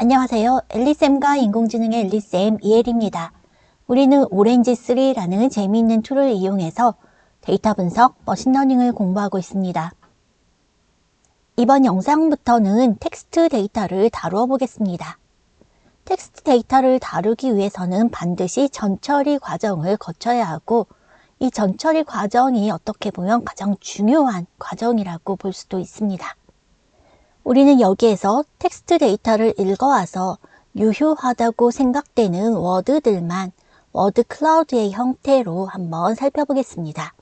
안녕하세요. 엘리쌤과 인공지능의 엘리쌤 이엘입니다. 우리는 오렌지3라는 재미있는 툴을 이용해서 데이터 분석, 머신러닝을 공부하고 있습니다. 이번 영상부터는 텍스트 데이터를 다루어 보겠습니다. 텍스트 데이터를 다루기 위해서는 반드시 전처리 과정을 거쳐야 하고 이 전처리 과정이 어떻게 보면 가장 중요한 과정이라고 볼 수도 있습니다. 우리는 여기에서 텍스트 데이터를 읽어와서 유효하다고 생각되는 워드들만 워드 클라우드의 형태로 한번 살펴보겠습니다.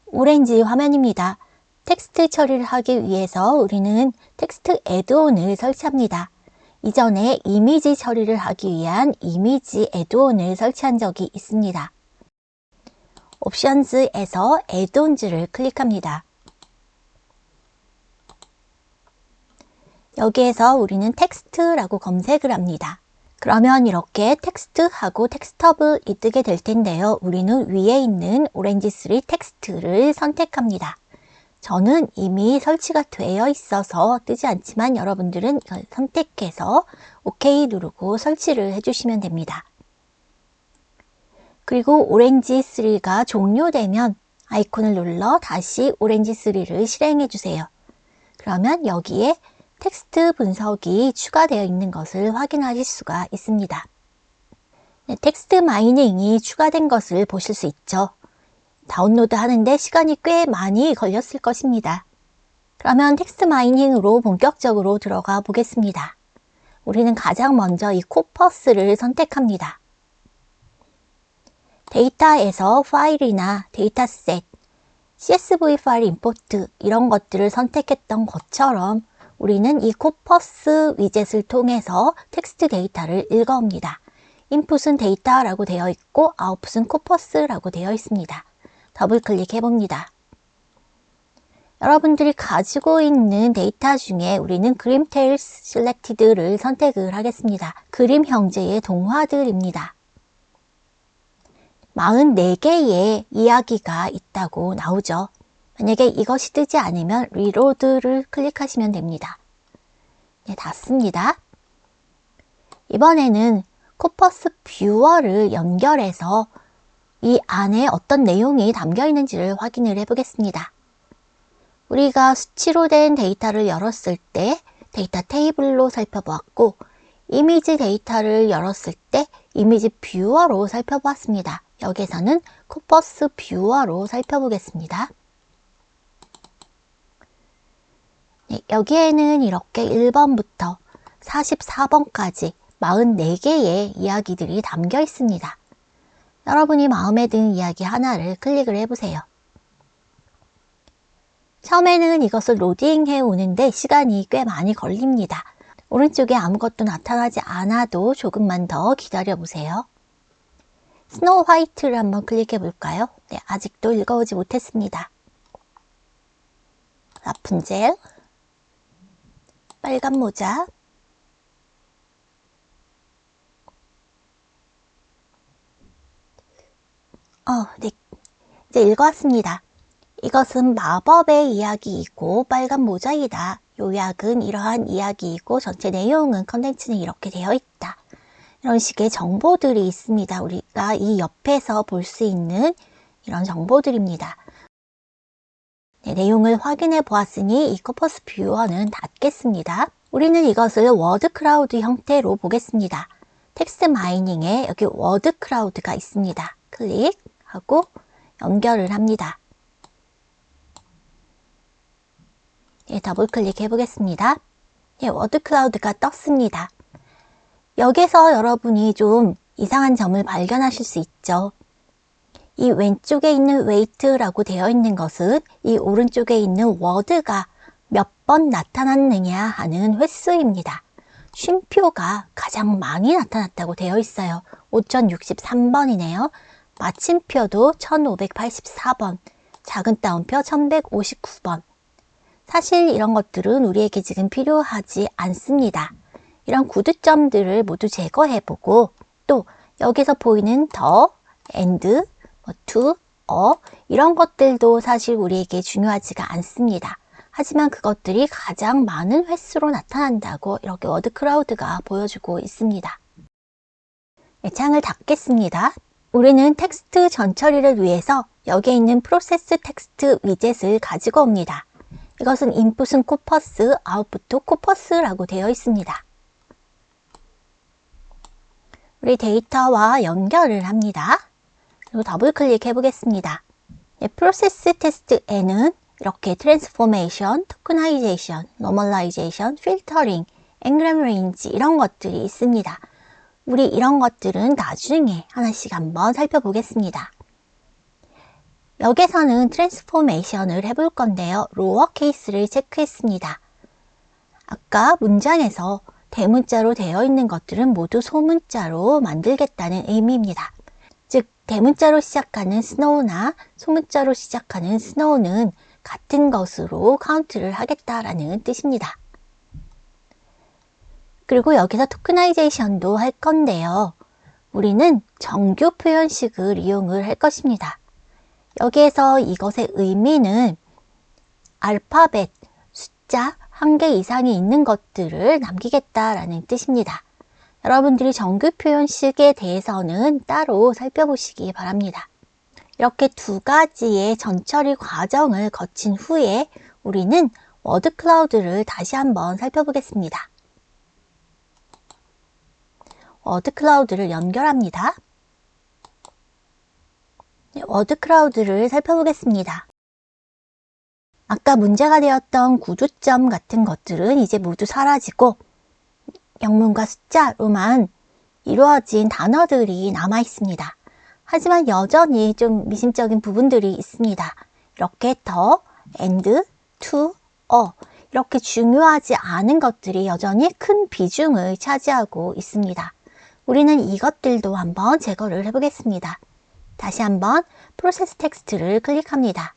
오렌지 화면입니다. 텍스트 처리를 하기 위해서 우리는 텍스트 애드온을 설치합니다. 이전에 이미지 처리를 하기 위한 이미지 애드온을 설치한 적이 있습니다. 옵션즈에서 애드온즈를 클릭합니다. 여기에서 우리는 텍스트라고 검색을 합니다. 그러면 이렇게 텍스트하고 텍스터블이 뜨게 될 텐데요. 우리는 위에 있는 오렌지3 텍스트를 선택합니다. 저는 이미 설치가 되어 있어서 뜨지 않지만 여러분들은 이걸 선택해서 OK 누르고 설치를 해주시면 됩니다. 그리고 오렌지3가 종료되면 아이콘을 눌러 다시 오렌지3를 실행해 주세요. 그러면 여기에 텍스트 분석이 추가되어 있는 것을 확인하실 수가 있습니다. 텍스트 마이닝이 추가된 것을 보실 수 있죠. 다운로드 하는데 시간이 꽤 많이 걸렸을 것입니다. 그러면 텍스트 마이닝으로 본격적으로 들어가 보겠습니다. 우리는 가장 먼저 이 코퍼스를 선택합니다. 데이터에서 파일이나 데이터셋, CSV 파일 임포트 이런 것들을 선택했던 것처럼 우리는 이 코퍼스 위젯을 통해서 텍스트 데이터를 읽어옵니다. 인풋은 데이터라고 되어 있고 아웃풋은 코퍼스라고 되어 있습니다. 더블 클릭해 봅니다. 여러분들이 가지고 있는 데이터 중에 우리는 그림테일스 셀렉티드를 선택을 하겠습니다. 그림 형제의 동화들입니다. 44개의 이야기가 있다고 나오죠. 만약에 이것이 뜨지 않으면 리로드를 클릭하시면 됩니다. 네, 닫습니다. 이번에는 코퍼스 뷰어를 연결해서 이 안에 어떤 내용이 담겨 있는지를 확인을 해 보겠습니다. 우리가 수치로 된 데이터를 열었을 때 데이터 테이블로 살펴보았고 이미지 데이터를 열었을 때 이미지 뷰어로 살펴보았습니다. 여기서는 코퍼스 뷰어로 살펴보겠습니다. 네, 여기에는 이렇게 1번부터 44번까지 44개의 이야기들이 담겨 있습니다. 여러분이 마음에 드는 이야기 하나를 클릭을 해보세요. 처음에는 이것을 로딩해 오는데 시간이 꽤 많이 걸립니다. 오른쪽에 아무것도 나타나지 않아도 조금만 더 기다려 보세요. 스노우 화이트를 한번 클릭해 볼까요? 네, 아직도 읽어오지 못했습니다. 라푼젤, 빨간 모자, 네, 이제 읽어왔습니다. 이것은 마법의 이야기이고 빨간 모자이다. 요약은 이러한 이야기이고 전체 내용은 컨텐츠는 이렇게 되어 있다. 이런 식의 정보들이 있습니다. 우리가 이 옆에서 볼 수 있는 이런 정보들입니다. 네, 내용을 확인해 보았으니 이 코퍼스 뷰어는 닫겠습니다. 우리는 이것을 워드 클라우드 형태로 보겠습니다. 텍스트 마이닝에 여기 워드 클라우드가 있습니다. 클릭하고 연결을 합니다. 네, 더블 클릭해 보겠습니다. 네, 워드 클라우드가 떴습니다. 여기서 여러분이 좀 이상한 점을 발견하실 수 있죠. 이 왼쪽에 있는 weight라고 되어 있는 것은 이 오른쪽에 있는 word가 몇 번 나타났느냐 하는 횟수입니다. 쉼표가 가장 많이 나타났다고 되어 있어요. 5063번이네요. 마침표도 1584번, 작은 따옴표 1159번. 사실 이런 것들은 우리에게 지금 필요하지 않습니다. 이런 구두점들을 모두 제거해보고 또 여기서 보이는 더, and, to, 이런 것들도 사실 우리에게 중요하지가 않습니다. 하지만 그것들이 가장 많은 횟수로 나타난다고 이렇게 워드 클라우드가 보여주고 있습니다. 네, 창을 닫겠습니다. 우리는 텍스트 전처리를 위해서 여기에 있는 프로세스 텍스트 위젯을 가지고 옵니다. 이것은 인풋은 코퍼스, 아웃풋도 코퍼스라고 되어 있습니다. 우리 데이터와 연결을 합니다. 그리고 더블 클릭해 보겠습니다. 네, 프로세스 텍스트에는 이렇게 트랜스포메이션, 토크나이제이션, 노멀라이제이션, 필터링, 앵그램 레인지 이런 것들이 있습니다. 우리 이런 것들은 나중에 하나씩 한번 살펴보겠습니다. 여기서는 트랜스포메이션을 해볼 건데요. 로어 케이스를 체크했습니다. 아까 문장에서 대문자로 되어 있는 것들은 모두 소문자로 만들겠다는 의미입니다. 즉 대문자로 시작하는 snow나 소문자로 시작하는 snow는 같은 것으로 카운트를 하겠다라는 뜻입니다. 그리고 여기서 토크나이제이션도 할 건데요. 우리는 정규 표현식을 이용을 할 것입니다. 여기에서 이것의 의미는 알파벳, 숫자 1개 이상이 있는 것들을 남기겠다라는 뜻입니다. 여러분들이 정규 표현식에 대해서는 따로 살펴보시기 바랍니다. 이렇게 두 가지의 전처리 과정을 거친 후에 우리는 워드 클라우드를 다시 한번 살펴보겠습니다. 워드 클라우드를 연결합니다. 워드 클라우드를 살펴보겠습니다. 아까 문제가 되었던 구조점 같은 것들은 이제 모두 사라지고 영문과 숫자로만 이루어진 단어들이 남아 있습니다. 하지만 여전히 좀 미심적인 부분들이 있습니다. 이렇게 더, and, to, 이렇게 중요하지 않은 것들이 여전히 큰 비중을 차지하고 있습니다. 우리는 이것들도 한번 제거를 해보겠습니다. 다시 한번 프로세스 텍스트를 클릭합니다.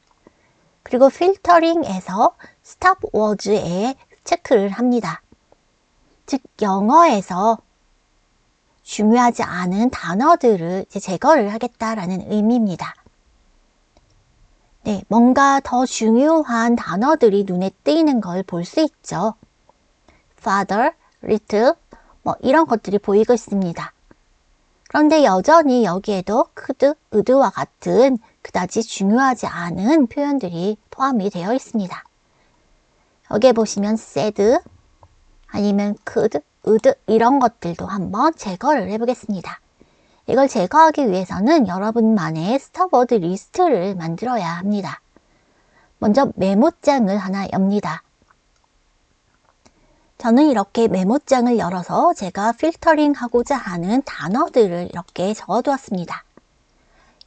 그리고 필터링에서 스탑 워즈에 체크를 합니다. 즉 영어에서 중요하지 않은 단어들을 이제 제거를 하겠다라는 의미입니다. 네, 뭔가 더 중요한 단어들이 눈에 띄는 걸 볼 수 있죠. father, little, 이런 것들이 보이고 있습니다. 그런데 여전히 여기에도 could, would와 같은 그다지 중요하지 않은 표현들이 포함이 되어 있습니다. 여기에 보시면 said, 아니면 could, would 이런 것들도 한번 제거를 해보겠습니다. 이걸 제거하기 위해서는 여러분만의 스톱워드 리스트를 만들어야 합니다. 먼저 메모장을 하나 엽니다. 저는 이렇게 메모장을 열어서 제가 필터링 하고자 하는 단어들을 이렇게 적어두었습니다.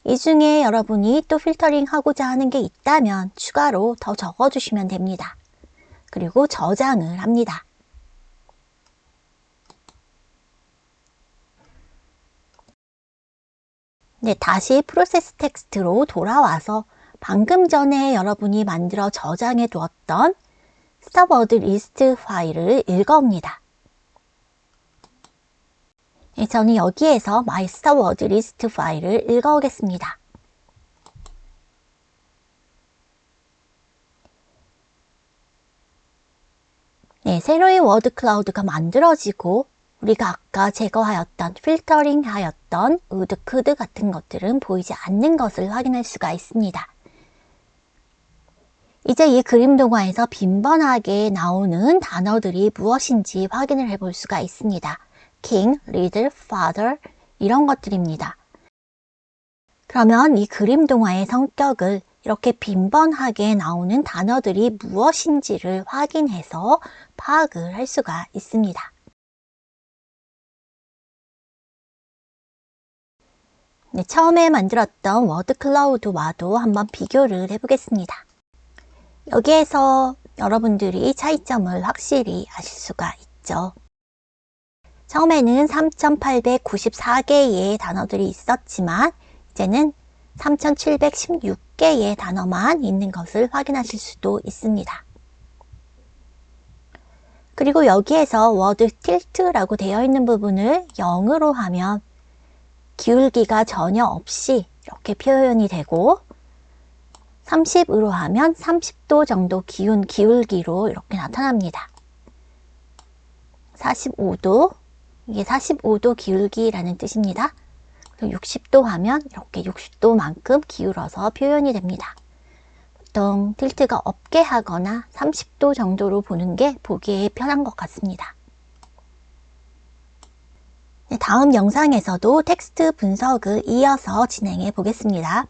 이 중에 여러분이 또 필터링 하고자 하는 게 있다면 추가로 더 적어주시면 됩니다. 그리고 저장을 합니다. 네, 다시 프로세스 텍스트로 돌아와서 방금 전에 여러분이 만들어 저장해 두었던 스톱워드 리스트 파일을 읽어옵니다. 네, 저는 여기에서 my 스톱워드 리스트 파일을 읽어오겠습니다. 네, 새로운 워드 클라우드가 만들어지고 우리가 아까 제거하였던 필터링 하였던 would, could 같은 것들은 보이지 않는 것을 확인할 수가 있습니다. 이제 이 그림 동화에서 빈번하게 나오는 단어들이 무엇인지 확인을 해볼 수가 있습니다. king, leader, father 이런 것들입니다. 그러면 이 그림 동화의 성격을 이렇게 빈번하게 나오는 단어들이 무엇인지를 확인해서 파악을 할 수가 있습니다. 네, 처음에 만들었던 워드 클라우드와도 한번 비교를 해보겠습니다. 여기에서 여러분들이 차이점을 확실히 아실 수가 있죠. 처음에는 3,894개의 단어들이 있었지만 이제는 3,716개의 단어만 있는 것을 확인하실 수도 있습니다. 그리고 여기에서 워드 틸트라고 되어 있는 부분을 0으로 하면 기울기가 전혀 없이 이렇게 표현이 되고 30으로 하면 30도 정도 기울기로 이렇게 나타납니다. 45도, 이게 45도 기울기라는 뜻입니다. 60도 하면 이렇게 60도만큼 기울어서 표현이 됩니다. 보통 틸트가 없게 하거나 30도 정도로 보는 게 보기에 편한 것 같습니다. 다음 영상에서도 텍스트 분석을 이어서 진행해 보겠습니다.